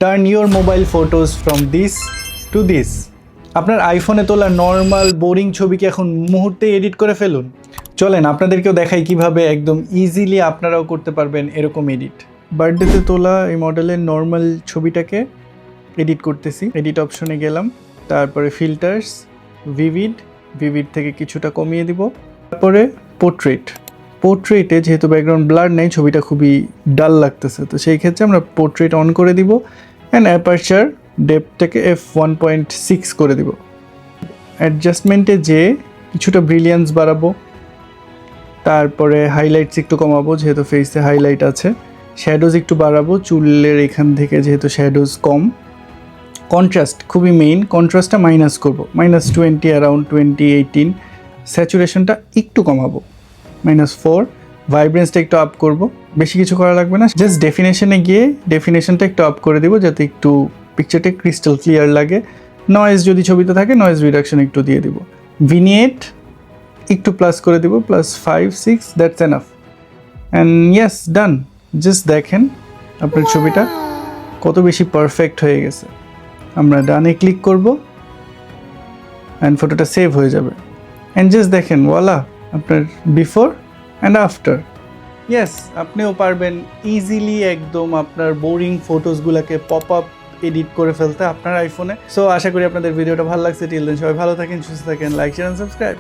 Turn your mobile photos from this to this. আপনার আইফোনে তোলা নর্মাল বোরিং ছবিকে এখন মুহূর্তে এডিট করে ফেলুন। চলেন আপনাদেরকেও দেখাই কিভাবে একদম ইজিলি আপনারাও করতে পারবেন এরকম এডিট। বার্থডেতে তোলা এই মডেলের নর্মাল ছবিটাকে এডিট করতেছি। এডিট অপশনে গেলাম, তারপরে ফিল্টার্স, ভিভিড থেকে কিছুটা কমিয়ে দিব। তারপরে পোর্ট্রেটে যেহেতু ব্যাকগ্রাউন্ড ব্লার নেই, ছবিটা খুবই ডাল লাগতেছে, তো সেই ক্ষেত্রে আমরা পোর্ট্রেট অন করে দিব অ্যান্ড অ্যাপারচার ডেপথটাকে f1.6 করে দিব। অ্যাডজাস্টমেন্টে যে কিছুটা ব্রিলিয়ান্স বাড়াবো, তারপরে হাইলাইটস একটু কমাবো যেহেতু ফেসে হাইলাইট আছে, শ্যাডোজ একটু বাড়াবো চুলের এখান থেকে যেহেতু শ্যাডোজ কম। কন্ট্রাস্ট খুবই মেইন, কন্ট্রাস্টটা মাইনাস করবো, -20, অ্যারাউন্ড 20-18। স্যাচুরেশনটা একটু কমাবো, -4। ভাইব্রেন্সটা একটু আপ করব, বেশি কিছু করা লাগবে না, জাস্ট ডেফিনেশনে গিয়ে ডেফিনেশনটা একটু আপ করে দিব যাতে একটু পিকচারটা ক্রিস্টাল ক্লিয়ার লাগে। নয়েজ যদি ছবিতে থাকে নয়েজ রিডাকশন একটু দিয়ে দিব। ভিনিয়েট একটু প্লাস করে দিব, +5-6, that's enough. And yes, done. Just দেখেন আপনার ছবিটা কত বেশি পারফেক্ট হয়ে গেছে। আমরা ডানে ক্লিক করব অ্যান্ড ফটোটা সেভ হয়ে যাবে। অ্যান্ড জাস্ট দেখেন, ওয়ালা আপনার বিফোর অ্যান্ড আফটার। ইয়েস, আপনিও পারবেন ইজিলি একদম আপনার বোরিং ফটোসগুলোকে পপ আপ এডিট করে ফেলতে আপনার আইফোনে। সো আশা করি আপনাদের ভিডিওটা ভালো লাগছে। টিল দেন সবাই ভালো থাকেন, সুস্থ থাকেন, লাইক শেয়ার এন্ড সাবস্ক্রাইব।